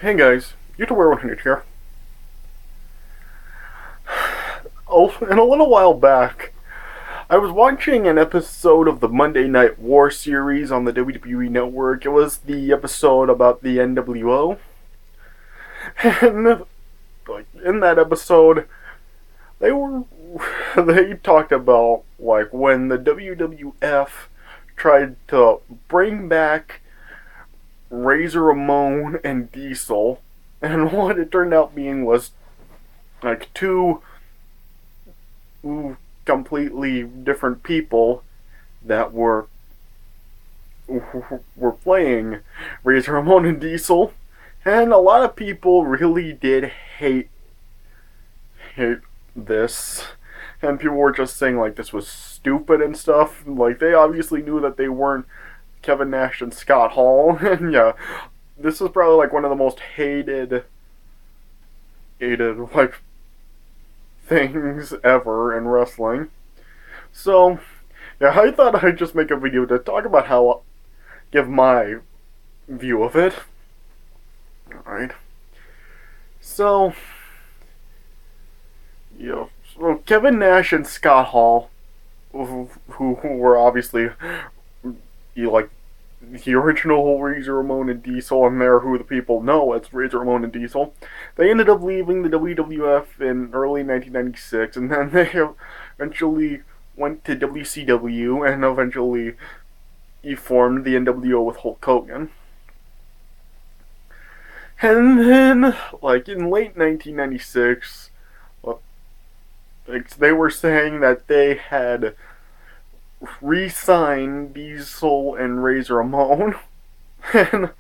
Hey guys, YouTuber 100 here. Oh, and a little while back, I was watching an episode of the Monday Night War series on the WWE Network. It was the episode about the NWO. And in that episode, they were they talked about when the WWF tried to bring back Razor Ramon and Diesel, and what it turned out being was two completely different people that were playing Razor Ramon and Diesel, and a lot of people really did hate this, and people were just saying this was stupid and stuff. They obviously knew that they weren't Kevin Nash and Scott Hall, and yeah, this is probably one of the most hated things ever in wrestling. So, yeah, I thought I'd just make a video to talk about give my view of it. Alright. So, so Kevin Nash and Scott Hall, who were obviously, the original Razor Ramon and Diesel, and they're who the people know as Razor Ramon and Diesel. They ended up leaving the WWF in early 1996, and then they eventually went to WCW, and eventually he formed the NWO with Hulk Hogan. And then, in late 1996, they were saying that they had re-signed Diesel and Razor Ramon. And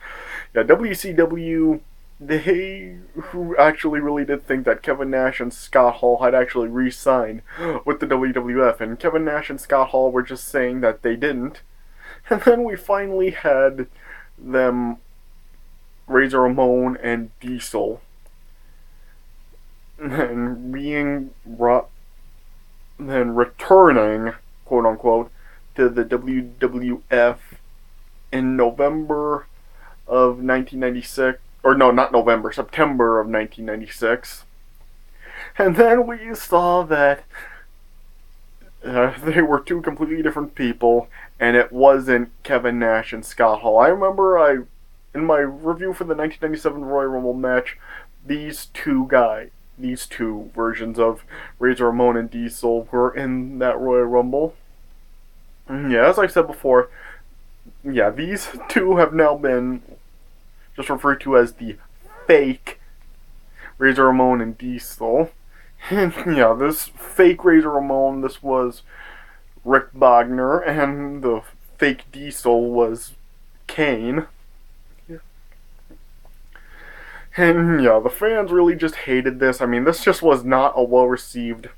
yeah, WCW, they who actually really did think that Kevin Nash and Scott Hall had actually re-signed with the WWF, and Kevin Nash and Scott Hall were just saying that they didn't. And then we finally had them, Razor Ramon and Diesel, and returning, quote unquote, to the WWF in November of 1996, or no, not November, September of 1996. And then we saw that they were two completely different people, and it wasn't Kevin Nash and Scott Hall. I remember in my review for the 1997 Royal Rumble match, these two versions of Razor Ramon and Diesel were in that Royal Rumble. Yeah, as I said before, yeah, these two have now been just referred to as the fake Razor Ramon and Diesel. And yeah, this fake Razor Ramon, this was Rick Bogner, and the fake Diesel was Kane. And yeah, the fans really just hated this. I mean, this just was not a well-received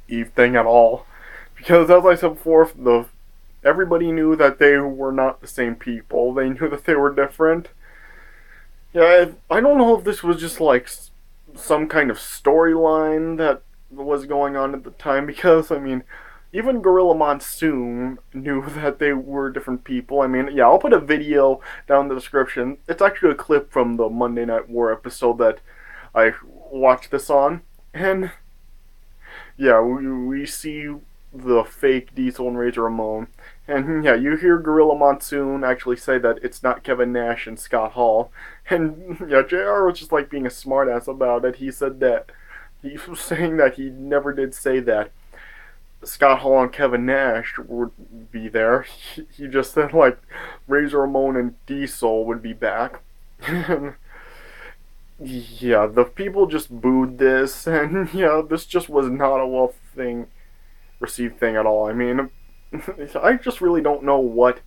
thing at all. Because, as I said before, everybody knew that they were not the same people. They knew that they were different. Yeah, I don't know if this was just some kind of storyline that was going on at the time, because, I mean, even Gorilla Monsoon knew that they were different people. I mean, yeah, I'll put a video down in the description. It's actually a clip from the Monday Night War episode that I watched this on. And, yeah, we see the fake Diesel and Razor Ramon. And, yeah, you hear Gorilla Monsoon actually say that it's not Kevin Nash and Scott Hall. And, yeah, JR was just being a smartass about it. He said that, he was saying that he never did say that Scott Hall and Kevin Nash would be there. He just said Razor Ramon and Diesel would be back. Yeah, the people just booed this, and yeah, this just was not a received thing at all. I mean, I just really don't know what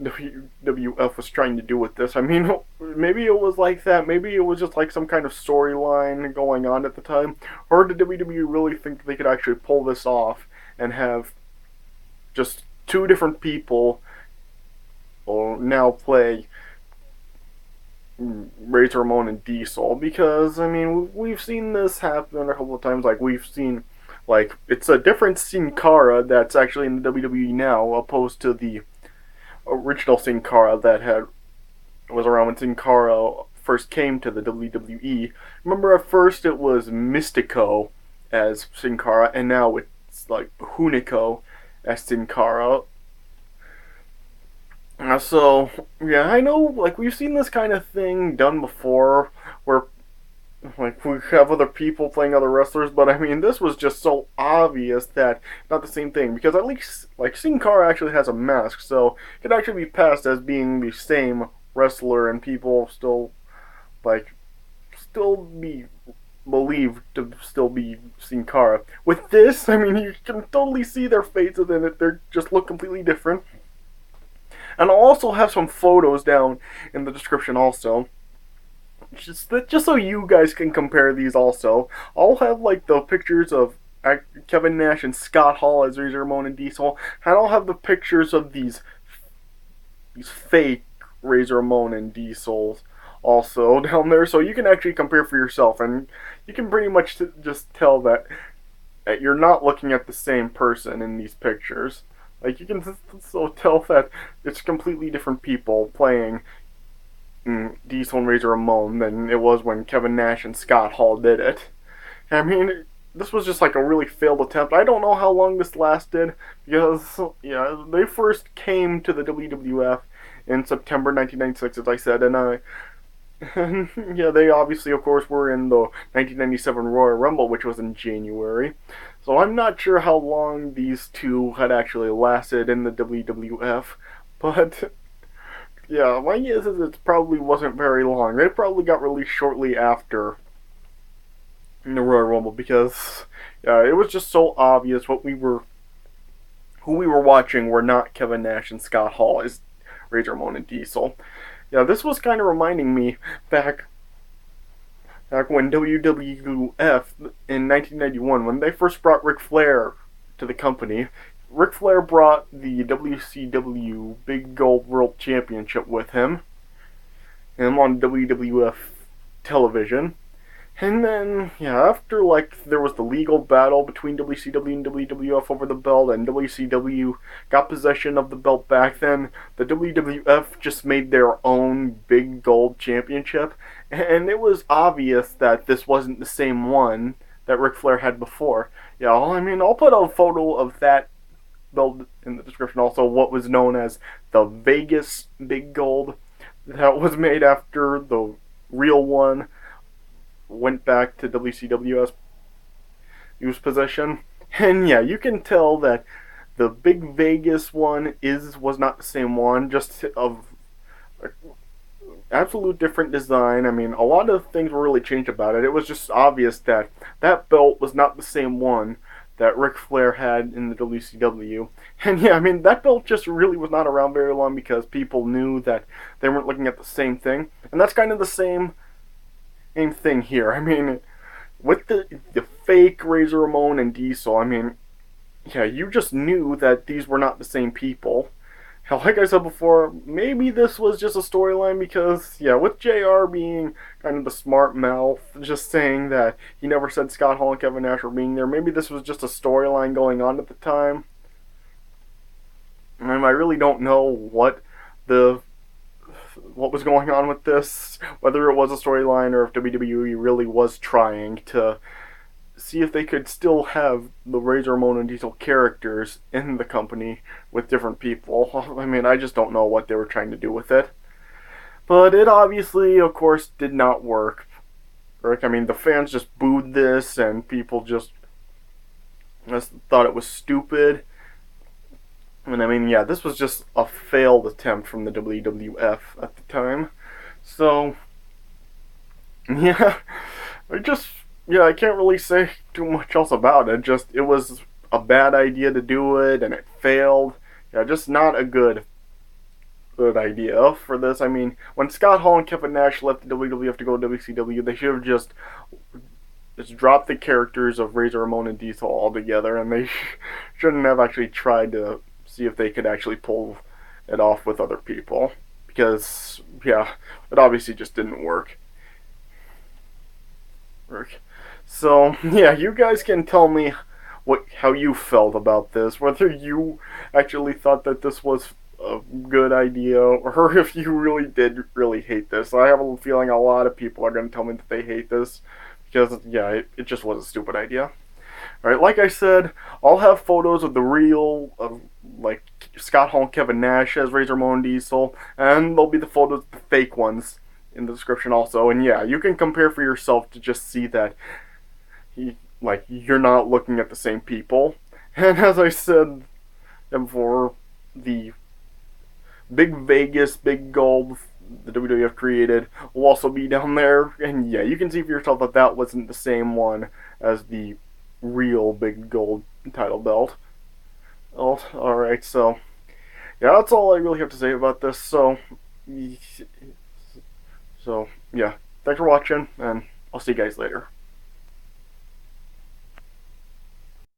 WWF was trying to do with this. I mean, maybe it was like that. Maybe it was just some kind of storyline going on at the time. Or did WWE really think they could actually pull this off and have just two different people now play Razor Ramon and Diesel? Because, I mean, we've seen this happen a couple of times. We've seen, it's a different Sin Cara that's actually in the WWE now, opposed to the original Sin Cara that had It was around when Sin Cara first came to the WWE. Remember, at first it was Mystico as Sin Cara, and now it's like Hunico as Sin Cara. So, yeah, I know, like, we've seen this kind of thing done before, where, like, we have other people playing other wrestlers, but I mean, this was just so obvious that not the same thing, because at least, like, Sin Cara actually has a mask, so it could actually be passed as being the same wrestler, and people still, like, still be believed to still be Sin Cara. With this, I mean, you can totally see their faces in it, they just look completely different. And I'll also have some photos down in the description also. Just so you guys can compare these also. I'll have like the pictures of Kevin Nash and Scott Hall as Razor Ramon and Diesel. And I'll have the pictures of these fake Razor Ramon and Diesels also down there. So you can actually compare for yourself. And you can pretty much just tell that you're not looking at the same person in these pictures. Like, you can so tell that it's completely different people playing Diesel and Razor Ramon than it was when Kevin Nash and Scott Hall did it. I mean, this was just like a really failed attempt. I don't know how long this lasted, because, yeah, they first came to the WWF in September 1996, as I said, and yeah, they obviously, of course, were in the 1997 Royal Rumble, which was in January. So I'm not sure how long these two had actually lasted in the WWF, but yeah, my guess is it probably wasn't very long. They probably got released shortly after the Royal Rumble, because yeah, it was just so obvious who we were watching were not Kevin Nash and Scott Hall as Razor Ramon and Diesel. Yeah, this was kind of reminding me back when WWF in 1991, when they first brought Ric Flair to the company. Ric Flair brought the WCW Big Gold World Championship with him, and on WWF television. And then, yeah, after, like, there was the legal battle between WCW and WWF over the belt, and WCW got possession of the belt back then, the WWF just made their own Big Gold Championship, and it was obvious that this wasn't the same one that Ric Flair had before. Yeah, I mean, I'll put a photo of that belt in the description also, what was known as the Vegas Big Gold, that was made after the real one went back to WCW's possession. And yeah, you can tell that the big Vegas one was not the same one, just of absolute different design. I mean, a lot of things were really changed about it. It was just obvious that that belt was not the same one that Ric Flair had in the WCW. And yeah, I mean, that belt just really was not around very long, because people knew that they weren't looking at the same thing. And that's kind of the same thing here. I mean, with the fake Razor Ramon and Diesel, I mean, yeah, you just knew that these were not the same people. Hell, like I said before, maybe this was just a storyline, because, yeah, with JR being kind of the smart mouth, just saying that he never said Scott Hall and Kevin Nash were being there, maybe this was just a storyline going on at the time. I really don't know what was going on with this, whether it was a storyline or if WWE really was trying to see if they could still have the Razor Ramon and Diesel characters in the company with different people. I mean, I just don't know what they were trying to do with it. But it obviously, of course, did not work. I mean, the fans just booed this, and people just thought it was stupid. And I mean, yeah, this was just a failed attempt from the WWF at the time. So, yeah, I can't really say too much else about it. It was a bad idea to do it, and it failed. Yeah, just not a good idea for this. I mean, when Scott Hall and Kevin Nash left the WWF to go to WCW, they should have just dropped the characters of Razor Ramon and Diesel altogether, and they shouldn't have actually tried to see if they could actually pull it off with other people, because, yeah, it obviously just didn't work. So, yeah, you guys can tell me how you felt about this, whether you actually thought that this was a good idea, or if you really did really hate this. I have a feeling a lot of people are going to tell me that they hate this because, yeah, it just was a stupid idea. Alright, like I said, I'll have photos of the real, like, Scott Hall and Kevin Nash as Ramon Diesel, and there'll be the photos of the fake ones in the description also. And yeah, you can compare for yourself to just see that you're not looking at the same people. And as I said before, the Big Vegas, Big Gold the WWF created will also be down there. And yeah, you can see for yourself that that wasn't the same one as the real Big Gold title belt. Alright, so yeah, that's all I really have to say about this. So yeah, thanks for watching, and I'll see you guys later.